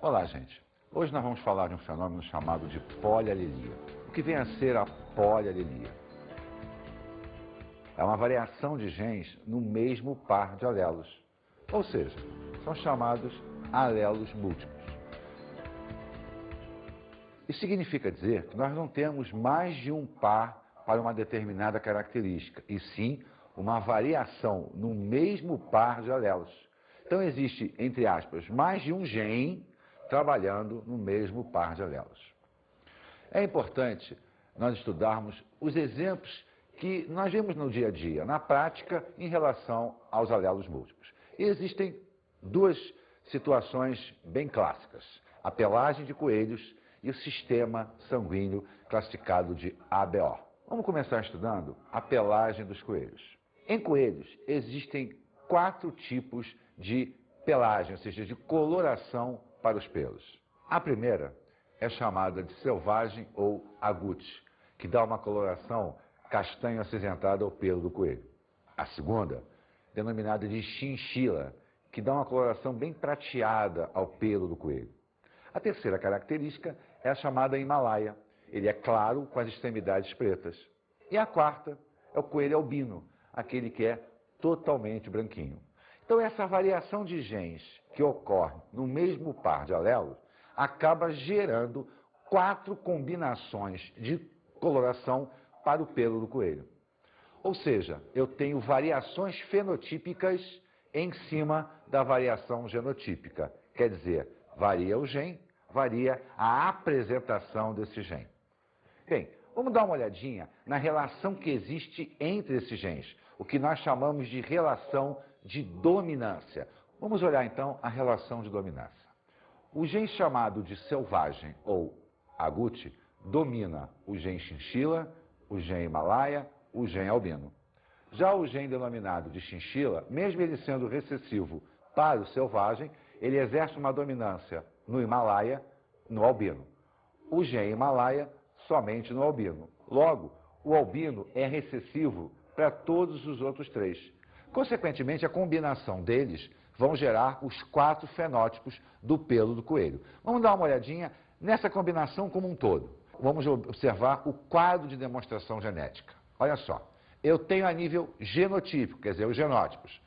Olá, gente. Hoje nós vamos falar de um fenômeno chamado de polialelia. O que vem a ser a polialelia? É uma variação de genes no mesmo par de alelos. Ou seja, são chamados alelos múltiplos. Isso significa dizer que nós não temos mais de um par para uma determinada característica, e sim uma variação no mesmo par de alelos. Então existe, entre aspas, mais de um gene trabalhando no mesmo par de alelos. É importante nós estudarmos os exemplos que nós vemos no dia a dia, na prática, em relação aos alelos múltiplos. E existem duas situações bem clássicas: a pelagem de coelhos e o sistema sanguíneo classificado de ABO. Vamos começar estudando a pelagem dos coelhos. Em coelhos existem 4 tipos de pelagem, ou seja, de coloração para os pelos. A primeira é chamada de selvagem ou agute, que dá uma coloração castanho acinzentada ao pelo do coelho. A segunda, denominada de chinchila, que dá uma coloração bem prateada ao pelo do coelho. A terceira característica é a chamada Himalaia. Ele é claro com as extremidades pretas. E a quarta é o coelho albino, aquele que é totalmente branquinho. Então essa variação de genes que ocorre no mesmo par de alelos acaba gerando 4 combinações de coloração para o pelo do coelho. Ou seja, eu tenho variações fenotípicas em cima da variação genotípica. Quer dizer, varia o gene, varia a apresentação desse gene. Bem, vamos dar uma olhadinha na relação que existe entre esses genes, o que nós chamamos de relação de dominância. Vamos olhar então a relação de dominância. O gene chamado de selvagem ou agute domina o gene chinchila, o gene Himalaia, o gene albino. Já o gene denominado de chinchila, mesmo ele sendo recessivo para o selvagem, ele exerce uma dominância no Himalaia, no albino. O gene Himalaia somente no albino. Logo, o albino é recessivo para todos os outros 3. Consequentemente, a combinação deles vão gerar os 4 fenótipos do pelo do coelho. Vamos dar uma olhadinha nessa combinação como um todo. Vamos observar o quadro de demonstração genética. Olha só, eu tenho a nível genotípico, quer dizer, os genótipos.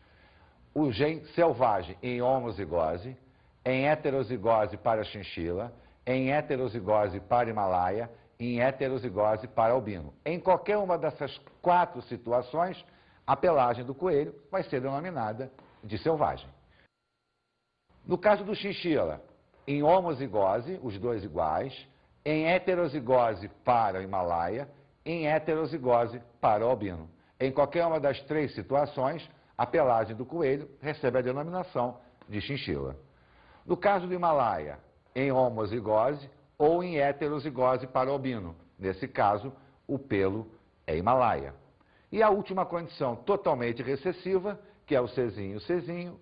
O gene selvagem em homozigose, em heterozigose para chinchila, em heterozigose para Himalaia, em heterozigose para albino. Em qualquer uma dessas 4 situações, a pelagem do coelho vai ser denominada de selvagem. No caso do chinchila, em homozigose, os 2 iguais, em heterozigose para o Himalaia, em heterozigose para o albino. Em qualquer uma das 3 situações, a pelagem do coelho recebe a denominação de chinchila. No caso do Himalaia, em homozigose ou em heterozigose para o albino. Nesse caso, o pelo é Himalaia. E a última condição totalmente recessiva, que é o Czinho,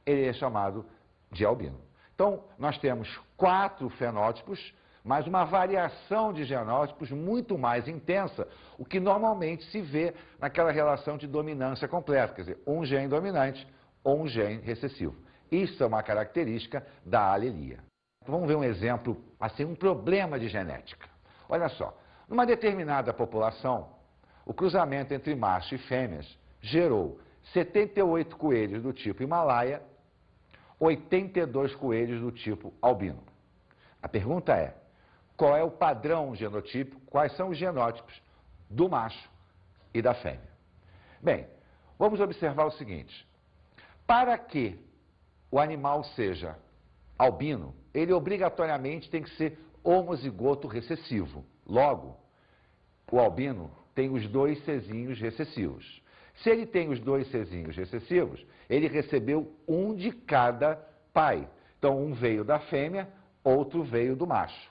ele é chamado de albino. Então, nós temos 4 fenótipos, mas uma variação de genótipos muito mais intensa, o que normalmente se vê naquela relação de dominância completa, quer dizer, um gene dominante ou um gene recessivo. Isso é uma característica da alelia. Vamos ver um exemplo, assim, um problema de genética. Olha só, numa determinada população, o cruzamento entre macho e fêmeas gerou 78 coelhos do tipo Himalaia, 82 coelhos do tipo albino. A pergunta é, qual é o padrão genotípico, quais são os genótipos do macho e da fêmea? Bem, vamos observar o seguinte. Para que o animal seja albino, ele obrigatoriamente tem que ser homozigoto recessivo. Logo, o albino tem os 2 Czinhos recessivos. Se ele tem os 2 Czinhos recessivos, ele recebeu um de cada pai. Então, um veio da fêmea, outro veio do macho.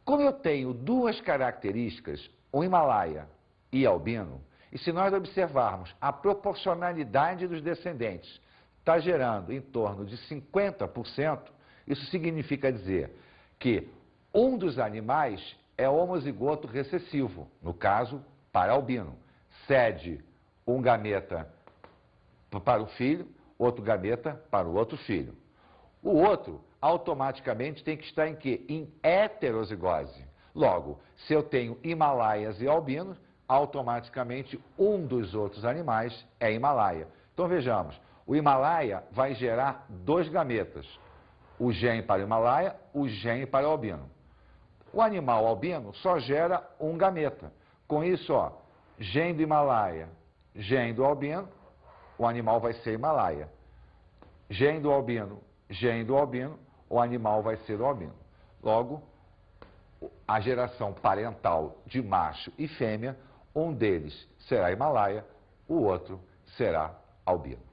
Como eu tenho 2 características, o Himalaia e albino, e se nós observarmos a proporcionalidade dos descendentes, está gerando em torno de 50%, isso significa dizer que um dos animais é homozigoto recessivo, no caso, para albino. Cede um gameta para o filho, outro gameta para o outro filho. O outro, automaticamente tem que estar em quê? Em heterozigose. Logo, se eu tenho Himalaias e albinos, automaticamente um dos outros animais é Himalaia. Então vejamos, o Himalaia vai gerar 2 gametas, o gene para o Himalaia, o gene para o albino. O animal albino só gera um gameta. Com isso, ó, gene do Himalaia, gene do albino, o animal vai ser Himalaia. Gene do albino, o animal vai ser o albino. Logo, a geração parental de macho e fêmea, um deles será Himalaia, o outro será albino.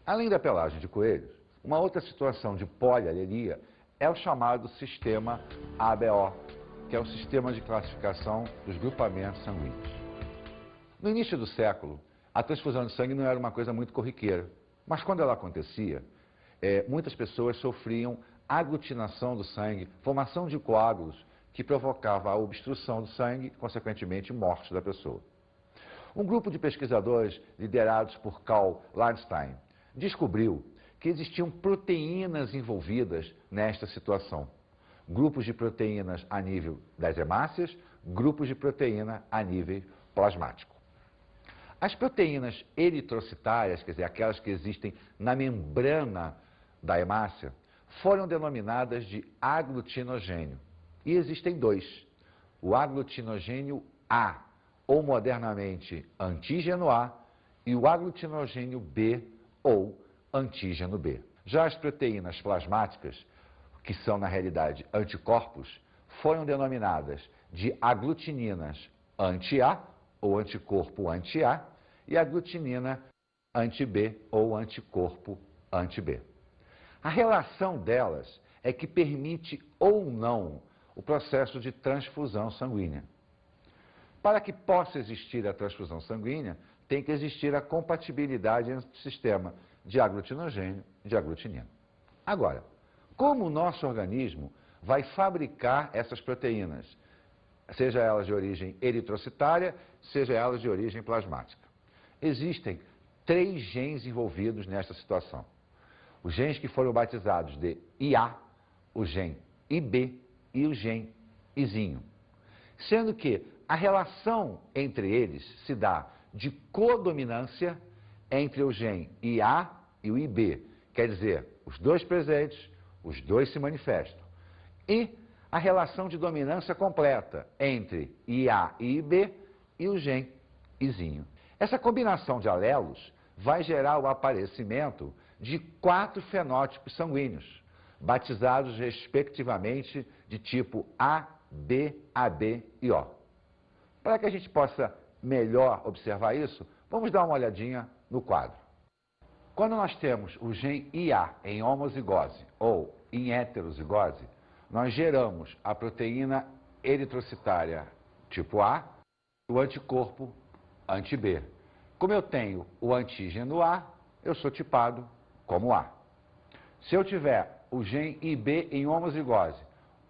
Além da pelagem de coelhos, uma outra situação de polialelia é o chamado sistema ABO, que é o sistema de classificação dos grupamentos sanguíneos. No início do século, a transfusão de sangue não era uma coisa muito corriqueira, mas quando ela acontecia, muitas pessoas sofriam aglutinação do sangue, formação de coágulos que provocava a obstrução do sangue, consequentemente morte da pessoa. Um grupo de pesquisadores liderados por Karl Landstein descobriu que existiam proteínas envolvidas nesta situação. Grupos de proteínas a nível das hemácias, grupos de proteína a nível plasmático. As proteínas eritrocitárias, quer dizer, aquelas que existem na membrana da hemácia, foram denominadas de aglutinogênio. E existem 2, o aglutinogênio A, ou modernamente antígeno A, e o aglutinogênio B, ou antígeno B. Já as proteínas plasmáticas, que são na realidade anticorpos, foram denominadas de aglutininas anti-A, ou anticorpo anti-A, e aglutinina anti-B, ou anticorpo anti-B. A relação delas é que permite ou não o processo de transfusão sanguínea. Para que possa existir a transfusão sanguínea, tem que existir a compatibilidade entre o sistema de aglutinogênio e de aglutinina. Agora, como o nosso organismo vai fabricar essas proteínas, seja elas de origem eritrocitária, seja elas de origem plasmática? Existem 3 genes envolvidos nesta situação. Os genes que foram batizados de IA, o gene IB e o gene Izinho. Sendo que a relação entre eles se dá de codominância entre o gene IA e o IB. Quer dizer, os 2 presentes, os 2 se manifestam. E a relação de dominância completa entre IA e IB e o gene Izinho. Essa combinação de alelos vai gerar o aparecimento de 4 fenótipos sanguíneos, batizados respectivamente de tipo A, B, AB e O. Para que a gente possa melhor observar isso, vamos dar uma olhadinha no quadro. Quando nós temos o gene IA em homozigose ou em heterozigose, nós geramos a proteína eritrocitária tipo A e o anticorpo anti-B. Como eu tenho o antígeno A, eu sou tipado como A. Se eu tiver o gene IB em homozigose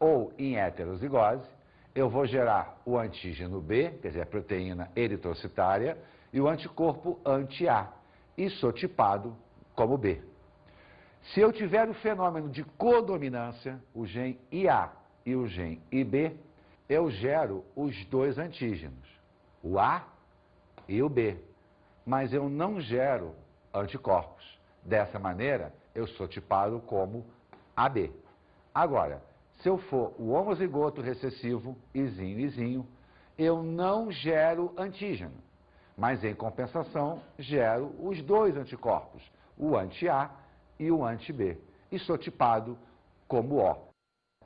ou em heterozigose, eu vou gerar o antígeno B, quer dizer, a proteína eritrocitária, e o anticorpo anti-A, e sou tipado como B. Se eu tiver o fenômeno de codominância, o gene IA e o gene IB, eu gero os 2 antígenos, o A e o B, mas eu não gero anticorpos. Dessa maneira, eu sou tipado como AB. Agora, se eu for o homozigoto recessivo, Izinho, eu não gero antígeno, mas em compensação gero os 2 anticorpos, o anti-A e o anti-B, e sou tipado como O.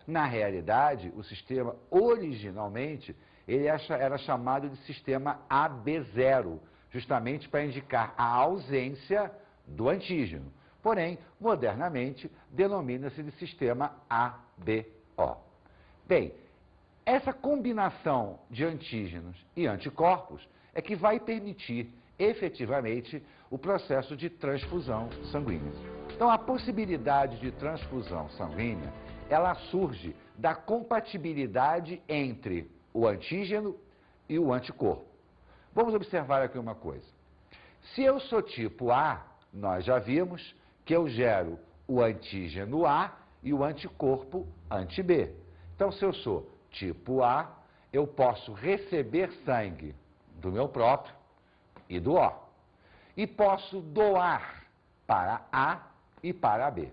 Na realidade, o sistema originalmente ele era chamado de sistema AB0, justamente para indicar a ausência do antígeno. Porém, modernamente, denomina-se de sistema ABO. Bem, essa combinação de antígenos e anticorpos é que vai permitir, efetivamente, o processo de transfusão sanguínea. Então, a possibilidade de transfusão sanguínea, ela surge da compatibilidade entre o antígeno e o anticorpo. Vamos observar aqui uma coisa. Se eu sou tipo A, nós já vimos que eu gero o antígeno A e o anticorpo anti-B. Então, se eu sou tipo A, eu posso receber sangue do meu próprio e do O. E posso doar para A e para B.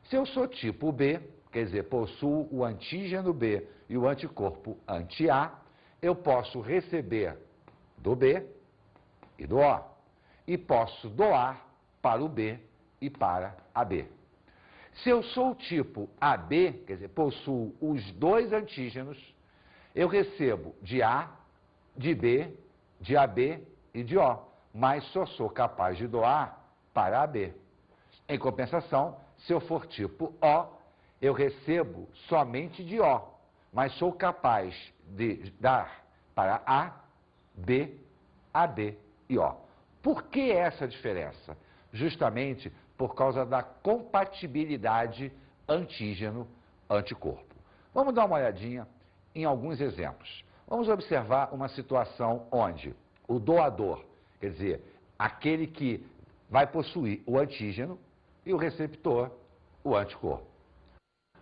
Se eu sou tipo B, quer dizer, possuo o antígeno B e o anticorpo anti-A, eu posso receber do B e do O. E posso doar para o B e para a B. Se eu sou tipo AB, quer dizer, possuo os dois antígenos, eu recebo de A, de B, de AB e de O, mas só sou capaz de doar para AB. Em compensação, se eu for tipo O, eu recebo somente de O, mas sou capaz de dar para A, B, AB e O. Por que essa diferença? Justamente por causa da compatibilidade antígeno-anticorpo. Vamos dar uma olhadinha em alguns exemplos. Vamos observar uma situação onde o doador, quer dizer, aquele que vai possuir o antígeno, e o receptor, o anticorpo.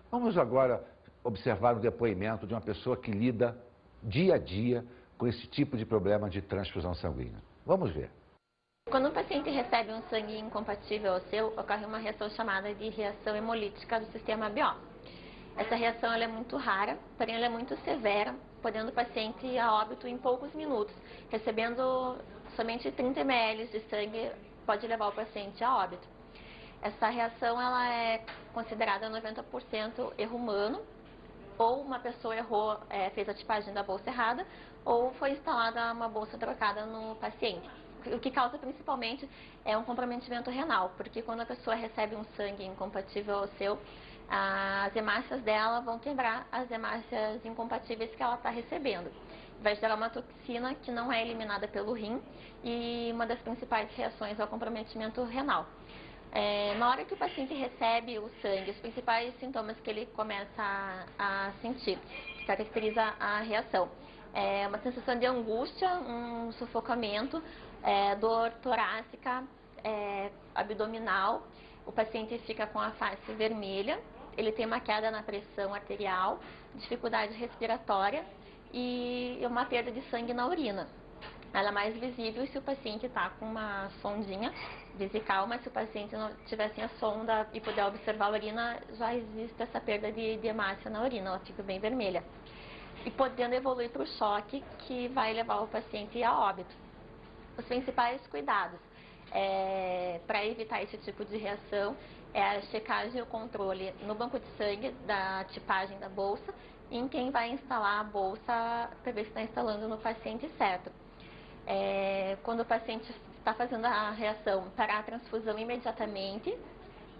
Vamos agora observar o depoimento de uma pessoa que lida dia a dia com esse tipo de problema de transfusão sanguínea. Vamos ver. Quando o paciente recebe um sangue incompatível ao seu, ocorre uma reação chamada de reação hemolítica do sistema BO. Essa reação ela é muito rara, porém ela é muito severa, podendo o paciente ir a óbito em poucos minutos. Recebendo somente 30 ml de sangue pode levar o paciente a óbito. Essa reação ela é considerada 90% erro humano, ou uma pessoa errou, fez a tipagem da bolsa errada, ou foi instalada uma bolsa trocada no paciente. O que causa principalmente é um comprometimento renal, porque quando a pessoa recebe um sangue incompatível ao seu, as hemácias dela vão quebrar as hemácias incompatíveis que ela está recebendo. Vai gerar uma toxina que não é eliminada pelo rim e uma das principais reações é o comprometimento renal. Na hora que o paciente recebe o sangue, os principais sintomas que ele começa a sentir, que caracteriza a reação, é uma sensação de angústia, um sufocamento, dor torácica, abdominal, o paciente fica com a face vermelha, ele tem uma queda na pressão arterial, dificuldade respiratória e uma perda de sangue na urina. Ela é mais visível se o paciente está com uma sondinha vesical, mas se o paciente não tiver sem a sonda e puder observar a urina, já existe essa perda de hemácia na urina, ela fica bem vermelha. E podendo evoluir para o choque, que vai levar o paciente a óbito. Os principais cuidados para evitar esse tipo de reação é a checagem e o controle no banco de sangue da tipagem da bolsa e em quem vai instalar a bolsa para ver se está instalando no paciente certo. Quando o paciente está fazendo a reação, parar a transfusão imediatamente,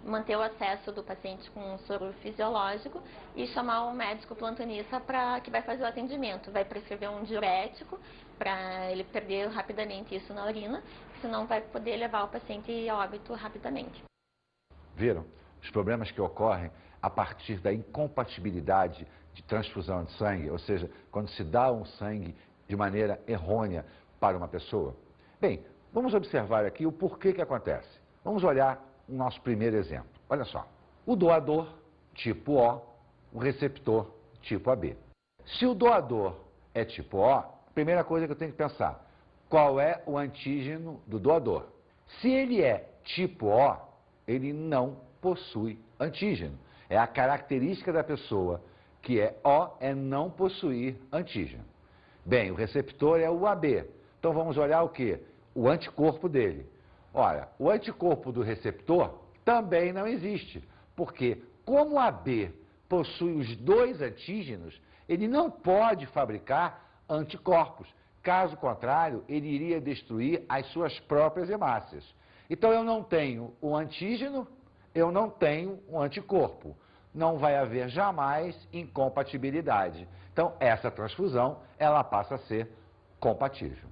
manter o acesso do paciente com um soro fisiológico e chamar um médico plantonista que vai fazer o atendimento. Vai prescrever um diurético para ele perder rapidamente isso na urina, senão vai poder levar o paciente a óbito rapidamente. Viram? Os problemas que ocorrem a partir da incompatibilidade de transfusão de sangue, ou seja, quando se dá um sangue de maneira errônea para uma pessoa. Bem, vamos observar aqui o porquê que acontece. Vamos olhar o nosso primeiro exemplo. Olha só, o doador tipo O, o receptor tipo AB. Se o doador é tipo O, a primeira coisa que eu tenho que pensar, qual é o antígeno do doador? Se ele é tipo O, ele não possui antígeno. É a característica da pessoa que é O, é não possuir antígeno. Bem, o receptor é o AB. Então vamos olhar o quê? O anticorpo dele. Ora, o anticorpo do receptor também não existe, porque como o AB possui os dois antígenos, ele não pode fabricar anticorpos. Caso contrário, ele iria destruir as suas próprias hemácias. Então eu não tenho o antígeno, eu não tenho o anticorpo. Não vai haver jamais incompatibilidade. Então essa transfusão, ela passa a ser compatível.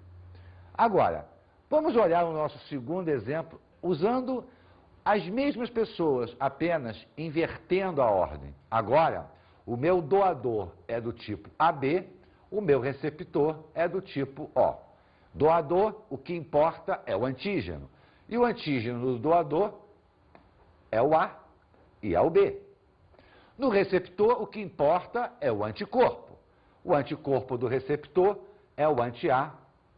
Agora, vamos olhar o nosso segundo exemplo usando as mesmas pessoas, apenas invertendo a ordem. Agora, o meu doador é do tipo AB, o meu receptor é do tipo O. Doador, o que importa é o antígeno. E o antígeno do doador é o A e é o B. No receptor, o que importa é o anticorpo. O anticorpo do receptor é o anti-A,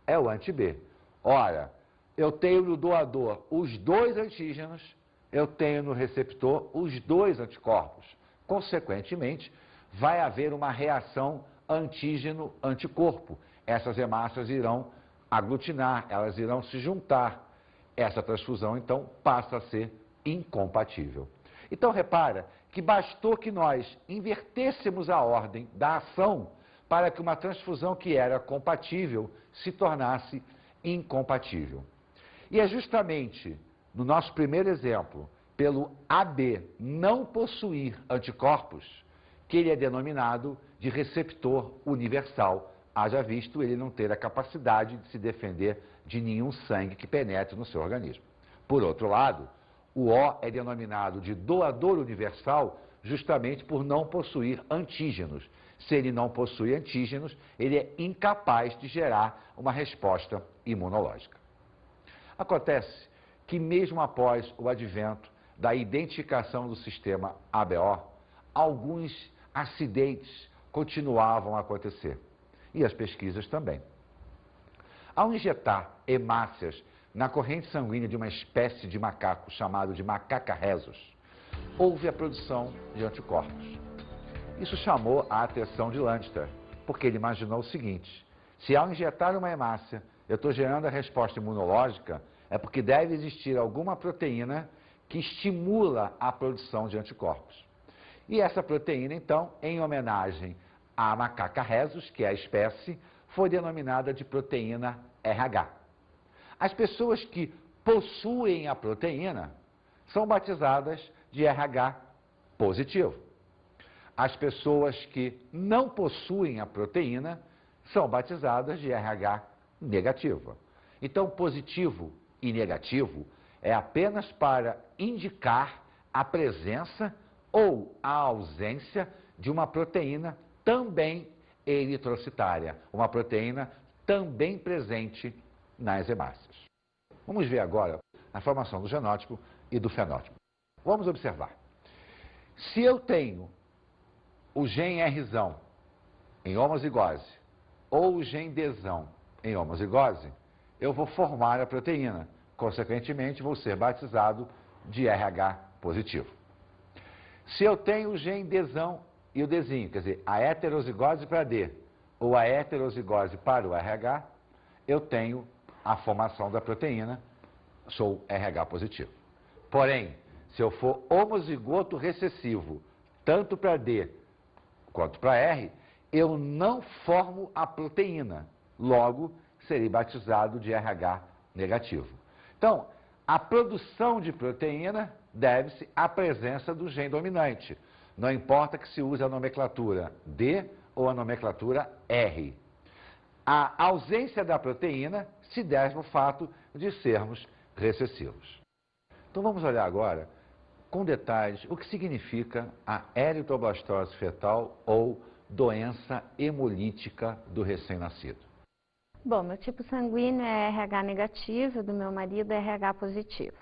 é o anti-B. Ora, eu tenho no doador os dois antígenos, eu tenho no receptor os dois anticorpos. Consequentemente, vai haver uma reação antígeno-anticorpo. Essas hemácias irão aglutinar, elas irão se juntar. Essa transfusão, então, passa a ser incompatível. Então, repara que bastou que nós invertêssemos a ordem da ação para que uma transfusão que era compatível se tornasse incompatível. E é justamente no nosso primeiro exemplo, pelo AB não possuir anticorpos, que ele é denominado de receptor universal, haja visto ele não ter a capacidade de se defender de nenhum sangue que penetre no seu organismo. Por outro lado, o O é denominado de doador universal justamente por não possuir antígenos. Se ele não possui antígenos, ele é incapaz de gerar uma resposta imunológica. Acontece que mesmo após o advento da identificação do sistema ABO, alguns acidentes continuavam a acontecer. E as pesquisas também. Ao injetar hemácias na corrente sanguínea de uma espécie de macaco chamado de macaca rhesus, houve a produção de anticorpos. Isso chamou a atenção de Landster, porque ele imaginou o seguinte: se ao injetar uma hemácia eu estou gerando a resposta imunológica, é porque deve existir alguma proteína que estimula a produção de anticorpos. E essa proteína, então, em homenagem à macaca rhesus, que é a espécie, foi denominada de proteína RH. As pessoas que possuem a proteína são batizadas de RH positivo. As pessoas que não possuem a proteína são batizadas de RH negativa. Então, positivo e negativo é apenas para indicar a presença ou a ausência de uma proteína também eritrocitária, uma proteína também presente nas hemácias. Vamos ver agora a formação do genótipo e do fenótipo. Vamos observar. Se eu tenho o gene Rzão em homozigose ou o gene Dzão em homozigose, eu vou formar a proteína. Consequentemente, vou ser batizado de RH positivo. Se eu tenho o gene Dzão e o Dzinho, quer dizer, a heterozigose para D ou a heterozigose para o RH, eu tenho a formação da proteína, sou RH positivo. Porém, se eu for homozigoto recessivo, tanto para D quanto para R, eu não formo a proteína. Logo, serei batizado de RH negativo. Então, a produção de proteína deve-se à presença do gene dominante. Não importa que se use a nomenclatura D ou a nomenclatura R. A ausência da proteína se deve ao fato de sermos recessivos. Então vamos olhar agora, com detalhes, o que significa a eritroblastose fetal ou doença hemolítica do recém-nascido. Bom, meu tipo sanguíneo é RH negativo, do meu marido é RH positivo.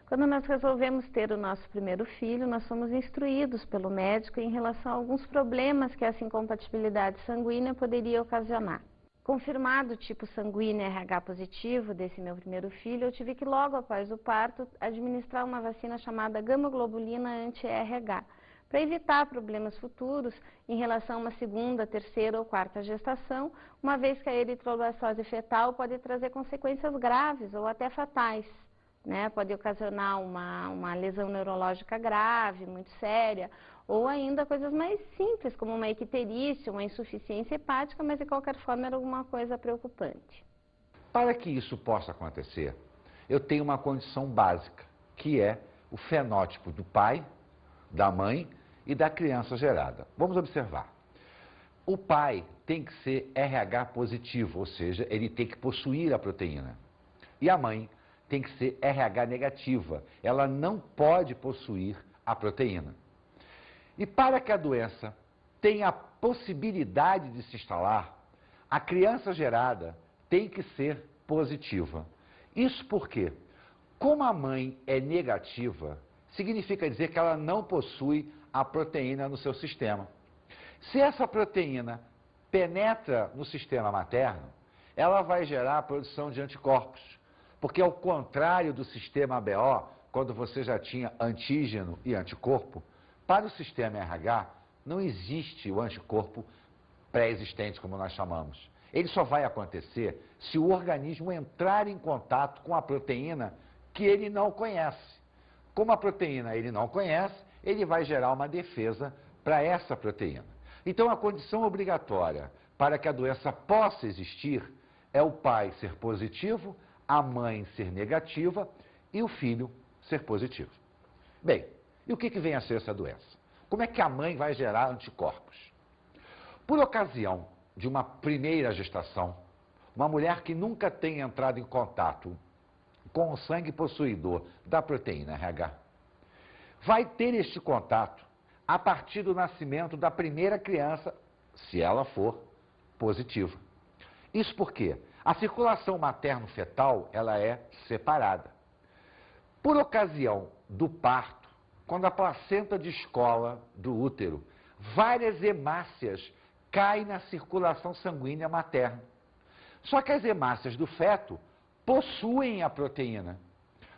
Quando nós resolvemos ter o nosso primeiro filho, nós fomos instruídos pelo médico em relação a alguns problemas que essa incompatibilidade sanguínea poderia ocasionar. Confirmado o tipo sanguíneo RH positivo desse meu primeiro filho, eu tive que logo após o parto administrar uma vacina chamada gama-globulina anti-RH, para evitar problemas futuros em relação a uma segunda, terceira ou quarta gestação, uma vez que a eritroblastose fetal pode trazer consequências graves ou até fatais. Pode ocasionar uma lesão neurológica grave, muito séria, ou ainda coisas mais simples, como uma icterícia, uma insuficiência hepática, mas de qualquer forma era alguma coisa preocupante. Para que isso possa acontecer, eu tenho uma condição básica, que é o fenótipo do pai, da mãe e da criança gerada. Vamos observar. O pai tem que ser RH positivo, ou seja, ele tem que possuir a proteína. E a mãe tem que ser RH negativa, ela não pode possuir a proteína. E para que a doença tenha a possibilidade de se instalar, a criança gerada tem que ser positiva. Isso porque, como a mãe é negativa, significa dizer que ela não possui a proteína no seu sistema. Se essa proteína penetra no sistema materno, ela vai gerar a produção de anticorpos, porque ao contrário do sistema ABO, quando você já tinha antígeno e anticorpo, para o sistema RH não existe o anticorpo pré-existente, como nós chamamos. Ele só vai acontecer se o organismo entrar em contato com a proteína que ele não conhece. Como a proteína ele não conhece, ele vai gerar uma defesa para essa proteína. Então, a condição obrigatória para que a doença possa existir é o pai ser positivo, a mãe ser negativa e o filho ser positivo. Bem, e o que vem a ser essa doença? Como é que a mãe vai gerar anticorpos? Por ocasião de uma primeira gestação, uma mulher que nunca tem entrado em contato com o sangue possuidor da proteína RH, vai ter este contato a partir do nascimento da primeira criança, se ela for positiva. Isso porque a circulação materno-fetal, ela é separada. Por ocasião do parto, quando a placenta descola do útero, várias hemácias caem na circulação sanguínea materna. Só que as hemácias do feto possuem a proteína.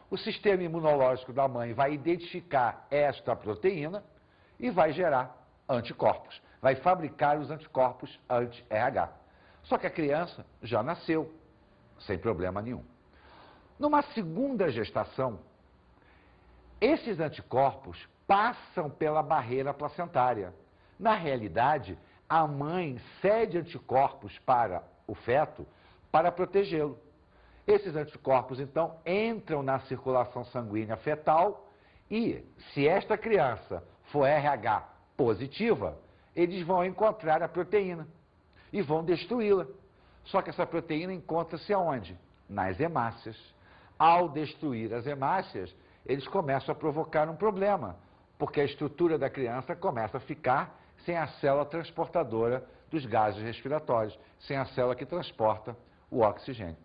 O sistema imunológico da mãe vai identificar esta proteína e vai gerar anticorpos. Vai fabricar os anticorpos anti-RH. Só que a criança já nasceu, sem problema nenhum. Numa segunda gestação, esses anticorpos passam pela barreira placentária. Na realidade, a mãe cede anticorpos para o feto para protegê-lo. Esses anticorpos, então, entram na circulação sanguínea fetal e, se esta criança for RH positiva, eles vão encontrar a proteína e vão destruí-la. Só que essa proteína encontra-se aonde? Nas hemácias. Ao destruir as hemácias, eles começam a provocar um problema, porque a estrutura da criança começa a ficar sem a célula transportadora dos gases respiratórios, sem a célula que transporta o oxigênio.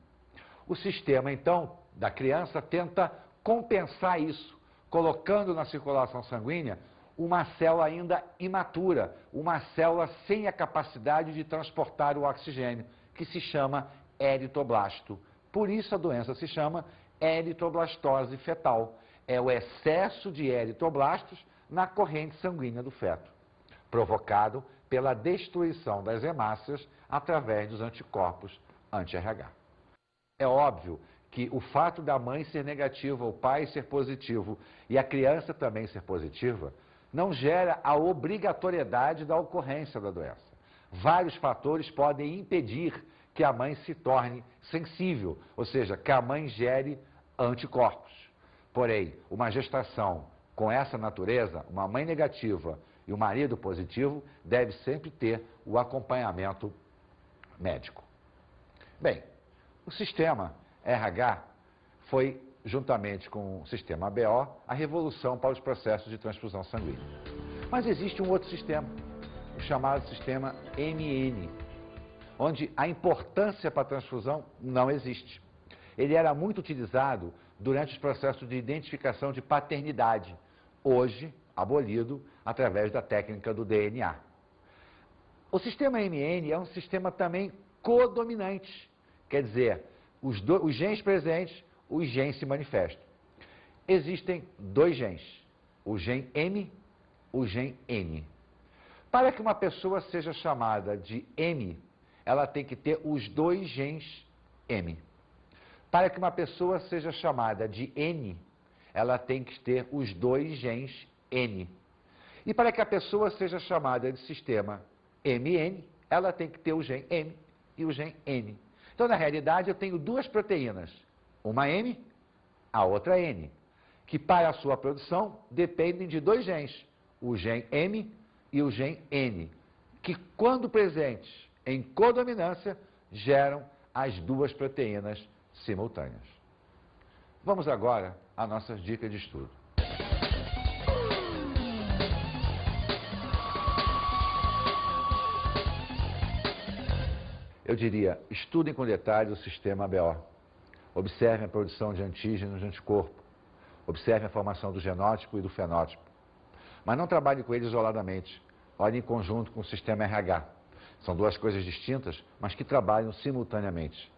O sistema, então, da criança tenta compensar isso, colocando na circulação sanguínea uma célula ainda imatura, uma célula sem a capacidade de transportar o oxigênio, que se chama eritoblasto. Por isso a doença se chama eritoblastose fetal. É o excesso de eritoblastos na corrente sanguínea do feto, provocado pela destruição das hemácias através dos anticorpos anti-RH. É óbvio que o fato da mãe ser negativa, o pai ser positivo e a criança também ser positiva, não gera a obrigatoriedade da ocorrência da doença. Vários fatores podem impedir que a mãe se torne sensível, ou seja, que a mãe gere anticorpos. Porém, uma gestação com essa natureza, uma mãe negativa e o marido positivo, deve sempre ter o acompanhamento médico. Bem, o sistema RH foi, juntamente com o sistema ABO, a revolução para os processos de transfusão sanguínea. Mas existe um outro sistema, o chamado sistema MN, onde a importância para a transfusão não existe. Ele era muito utilizado durante os processos de identificação de paternidade, hoje abolido através da técnica do DNA. O sistema MN é um sistema também codominante, quer dizer, os genes presentes, os genes se manifestam. Existem dois genes, o gene M, o gene N. Para que uma pessoa seja chamada de M, ela tem que ter os dois genes M. Para que uma pessoa seja chamada de N, ela tem que ter os dois genes N. E para que a pessoa seja chamada de sistema MN, ela tem que ter o gene M e o gene N. Então, na realidade, eu tenho duas proteínas, uma M, a outra N, que para a sua produção dependem de dois genes, o gene M e o gene N, que quando presentes em codominância, geram as duas proteínas simultâneas. Vamos agora às nossas dicas de estudo. Eu diria, estudem com detalhe o sistema ABO. Observem a produção de antígenos de anticorpo. Observem a formação do genótipo e do fenótipo. Mas não trabalhe com ele isoladamente. Olhe em conjunto com o sistema RH. São duas coisas distintas, mas que trabalham simultaneamente.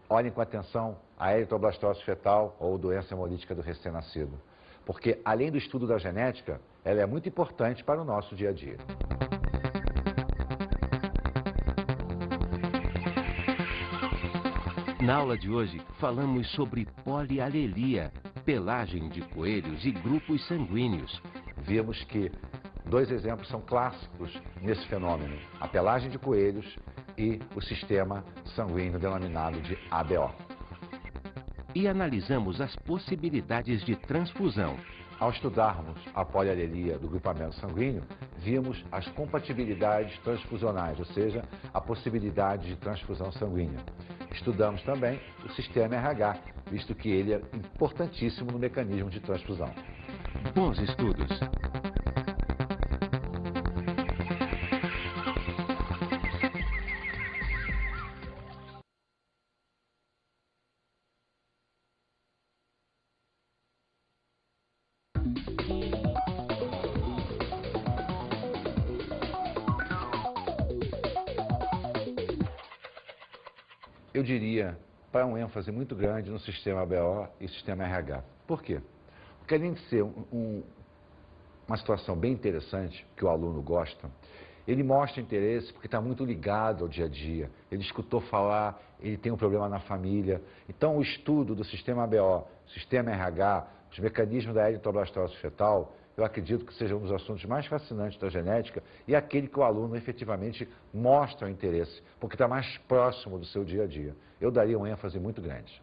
Olhem com atenção a eritroblastose fetal ou doença hemolítica do recém-nascido. Porque, além do estudo da genética, ela é muito importante para o nosso dia a dia. Na aula de hoje, falamos sobre polialelia, pelagem de coelhos e grupos sanguíneos. Vimos que dois exemplos são clássicos nesse fenômeno: a pelagem de coelhos e o sistema sanguíneo denominado de ABO. E analisamos as possibilidades de transfusão. Ao estudarmos a polialelia do grupamento sanguíneo, vimos as compatibilidades transfusionais, ou seja, a possibilidade de transfusão sanguínea. Estudamos também o sistema RH, visto que ele é importantíssimo no mecanismo de transfusão. Bons estudos! Eu diria, para um ênfase muito grande no sistema ABO e sistema RH. Por quê? Porque além de ser uma situação bem interessante, que o aluno gosta, ele mostra interesse porque está muito ligado ao dia a dia. Ele escutou falar, ele tem um problema na família. Então, o estudo do sistema ABO, sistema RH, os mecanismos da eritroblastose fetal, eu acredito que seja um dos assuntos mais fascinantes da genética e aquele que o aluno efetivamente mostra o interesse, porque está mais próximo do seu dia a dia. Eu daria um ênfase muito grande.